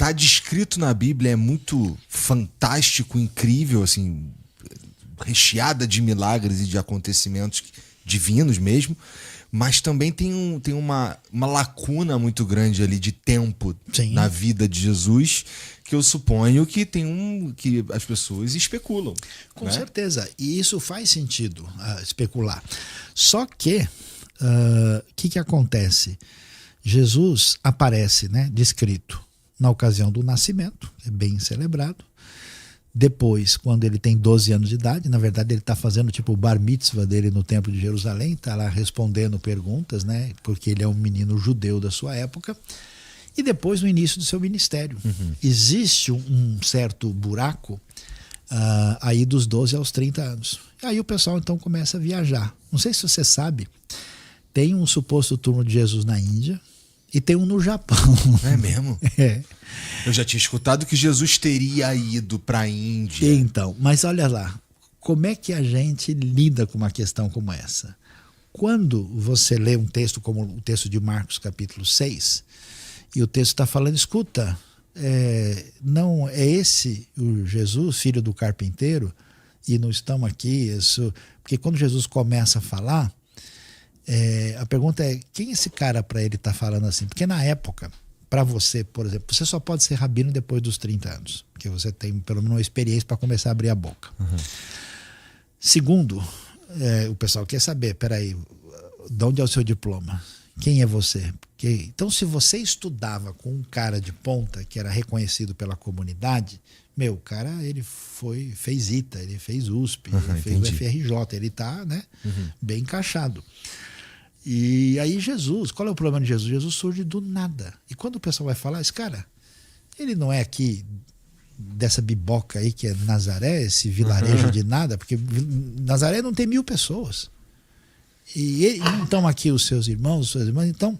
tá descrito na Bíblia é muito fantástico, incrível, assim, recheada de milagres e de acontecimentos divinos mesmo, mas também tem uma lacuna muito grande ali de tempo Sim. na vida de Jesus, que eu suponho que que as pessoas especulam. Com né? certeza. E isso faz sentido especular. Só que que acontece? Jesus aparece, né, descrito na ocasião do nascimento, é bem celebrado. Depois, quando ele tem 12 anos de idade, na verdade ele está fazendo tipo o bar mitzvah dele no templo de Jerusalém, está lá respondendo perguntas, né? Porque ele é um menino judeu da sua época. E depois no início do seu ministério. Existe um certo buraco aí dos 12 aos 30 anos. E aí o pessoal então começa a viajar. Não sei se você sabe, tem um suposto túmulo de Jesus na Índia e tem um no Japão. É mesmo? É. Eu já tinha escutado que Jesus teria ido para a Índia. Então, mas olha lá, como é que a gente lida com uma questão como essa? Quando você lê um texto como o texto de Marcos capítulo 6, e o texto está falando, escuta, não é esse o Jesus, filho do carpinteiro, e não estamos aqui, porque quando Jesus começa a falar, a pergunta é, quem é esse cara para ele estar falando assim? Porque na época, para você, por exemplo, você só pode ser rabino depois dos 30 anos, porque você tem pelo menos uma experiência para começar a abrir a boca. Segundo, o pessoal quer saber, peraí, de onde é o seu diploma? Quem é você? Então, se você estudava com um cara de ponta, que era reconhecido pela comunidade, o cara, ele fez ITA, ele fez USP, ele fez o FRJ, ele está, né, bem encaixado. E aí Jesus, qual é o problema de Jesus? Jesus surge do nada. E quando o pessoal vai falar, esse cara, ele não é aqui dessa biboca aí que é Nazaré, esse vilarejo de nada, porque Nazaré não tem 1000 pessoas. E não estão aqui os seus irmãos, suas irmãs. Então,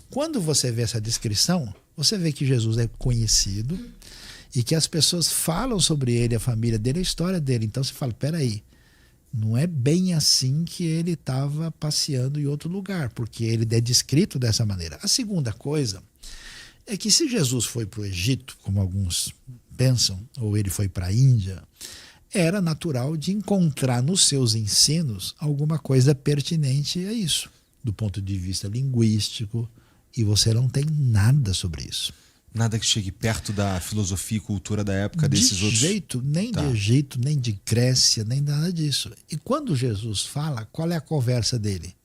quando você vê essa descrição, você vê que Jesus é conhecido e que as pessoas falam sobre ele, a família dele, a história dele. Então você fala, peraí, não é bem assim que ele estava passeando em outro lugar, porque ele é descrito dessa maneira. A segunda coisa é que se Jesus foi para o Egito, como alguns pensam, ou ele foi para a Índia, era natural de encontrar nos seus ensinos alguma coisa pertinente a isso, do ponto de vista linguístico, e você não tem nada sobre isso. Nada que chegue perto da filosofia e cultura da época desses outros. De jeito, nem de Egito, nem de Grécia, nem nada disso. E quando Jesus fala, qual é a conversa dele?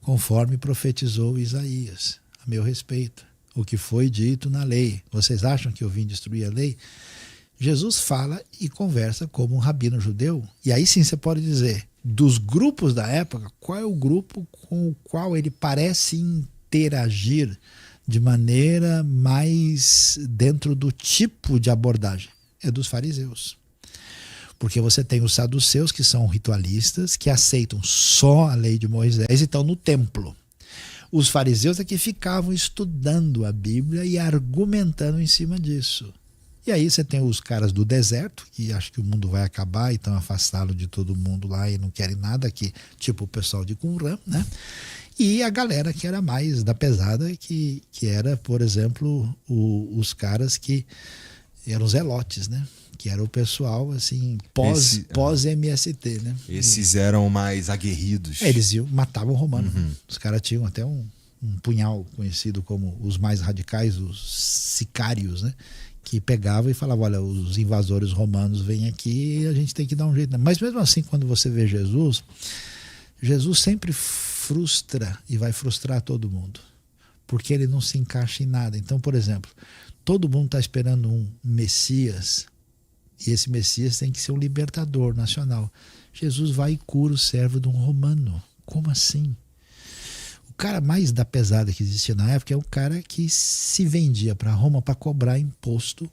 Conforme profetizou Isaías, a meu respeito, o que foi dito na lei. Vocês acham que eu vim destruir a lei? Jesus fala e conversa como um rabino judeu. E aí sim você pode dizer, dos grupos da época, qual é o grupo com o qual ele parece interagir de maneira mais dentro do tipo de abordagem? É dos fariseus. Porque você tem os saduceus, que são ritualistas, que aceitam só a lei de Moisés e estão no templo. Os fariseus é que ficavam estudando a Bíblia e argumentando em cima disso. E aí você tem os caras do deserto, que acham que o mundo vai acabar e estão afastados de todo mundo lá e não querem nada aqui, tipo o pessoal de Qumran, né? E a galera que era mais da pesada, que era, por exemplo, os caras que eram zelotes, né? Que era o pessoal, assim, pós-MST, né? Esses eram mais aguerridos. Eles matavam o romano. Os caras tinham até um punhal conhecido como os mais radicais, os sicários, né? Que pegavam e falavam, olha, os invasores romanos vêm aqui e a gente tem que dar um jeito. Mas mesmo assim, quando você vê Jesus sempre frustra e vai frustrar todo mundo, porque ele não se encaixa em nada. Então, por exemplo, todo mundo está esperando um Messias, e esse Messias tem que ser um libertador nacional. Jesus vai e cura o servo de um romano. Como assim? O cara mais da pesada que existia na época é o cara que se vendia para Roma para cobrar imposto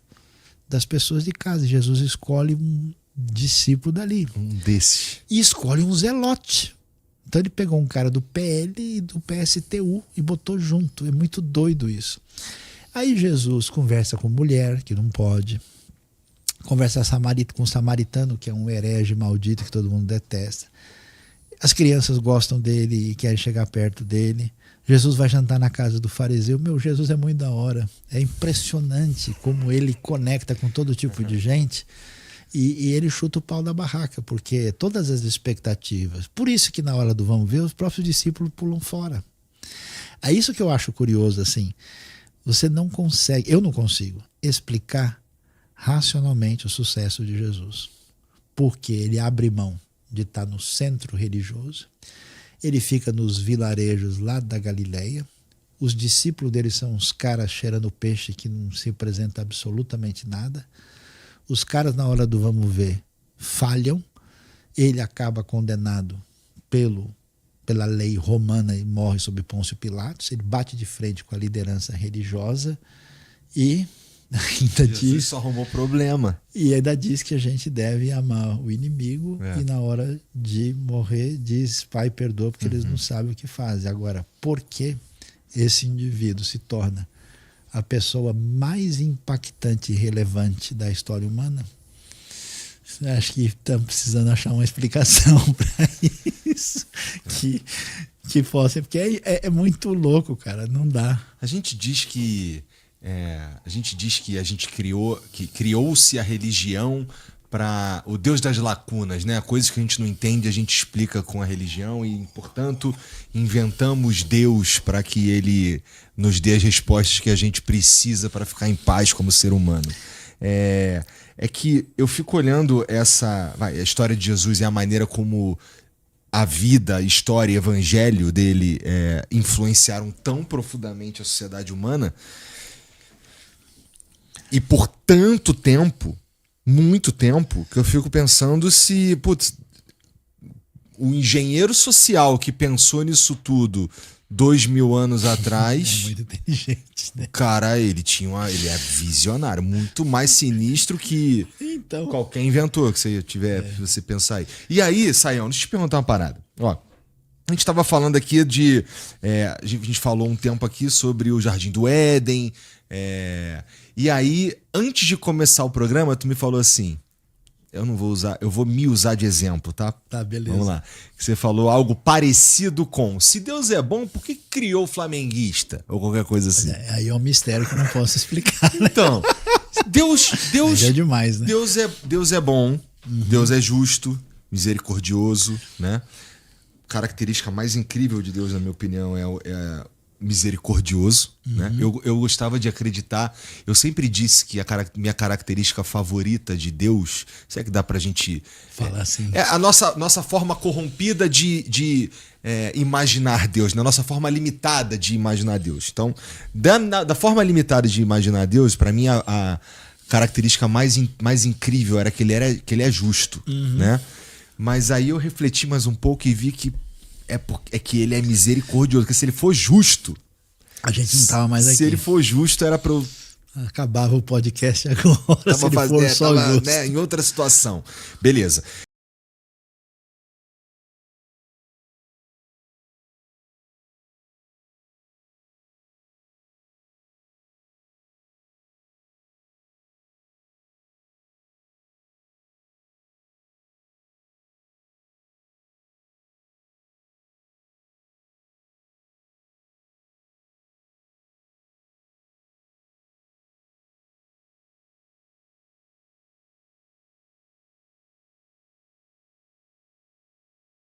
das pessoas de casa. Jesus escolhe um discípulo dali. Um desses. E escolhe um zelote. Então ele pegou um cara do PL e do PSTU e botou junto. É muito doido isso. Aí Jesus conversa com mulher, que não pode. Conversa com o samaritano, que é um herege maldito que todo mundo detesta. As crianças gostam dele e querem chegar perto dele. Jesus vai jantar na casa do fariseu. Meu, Jesus é muito da hora. É impressionante como ele conecta com todo tipo de gente. E ele chuta o pau da barraca, porque todas as expectativas. Por isso que na hora do vamos ver, os próprios discípulos pulam fora. É isso que eu acho curioso, assim. Você não consegue, eu não consigo explicar racionalmente o sucesso de Jesus. Porque ele abre mão de estar no centro religioso, ele fica nos vilarejos lá da Galileia, os discípulos dele são uns caras cheirando peixe que não se apresenta absolutamente nada, os caras na hora do vamos ver falham, ele acaba condenado pela lei romana e morre sob Pôncio Pilatos, ele bate de frente com a liderança religiosa e ainda diz, só arrumou problema. E ainda diz que a gente deve amar o inimigo e na hora de morrer diz, Pai, perdoa, porque eles não sabem o que fazem. Agora, por que esse indivíduo se torna a pessoa mais impactante e relevante da história humana? Acho que estamos precisando achar uma explicação para isso que possa, porque é muito louco, cara, não dá. A gente diz que a gente criou-se a religião para o Deus das lacunas, né? Coisas que a gente não entende, a gente explica com a religião e, portanto, inventamos Deus para que ele nos dê as respostas que a gente precisa para ficar em paz como ser humano. É que eu fico olhando a história de Jesus e a maneira como a vida, a história e o evangelho dele influenciaram tão profundamente a sociedade humana. E por tanto tempo, muito tempo, que eu fico pensando se, o engenheiro social que pensou nisso tudo 2000 anos atrás... É muito inteligente, né? Cara, ele é visionário, muito mais sinistro que qualquer inventor que você tiver, se você pensar aí. E aí, Saião, deixa eu te perguntar uma parada. Ó, a gente estava falando aqui a gente falou um tempo aqui sobre o Jardim do Éden. E aí, antes de começar o programa, tu me falou assim: eu vou me usar de exemplo, tá? Tá, beleza. Vamos lá. Você falou algo parecido com: se Deus é bom, por que criou o flamenguista? Ou qualquer coisa assim. Aí é um mistério que eu não posso explicar, né? Então, Deus é demais, né? Deus é bom, Deus é justo, misericordioso, né? A característica mais incrível de Deus, na minha opinião, é misericordioso, né? Eu gostava de acreditar, eu sempre disse que minha característica favorita de Deus, se é que dá pra gente falar assim, é a nossa forma corrompida de imaginar Deus, né? A nossa forma limitada de imaginar Deus. Então, da forma limitada de imaginar Deus, pra mim a característica mais incrível era que ele é justo, né? Mas aí eu refleti mais um pouco e vi que é que ele é misericordioso, porque se ele for justo, a gente não tava mais aqui. Se ele for justo, era pra eu... Acabava o podcast agora, se ele for só justo. Né, em outra situação. Beleza.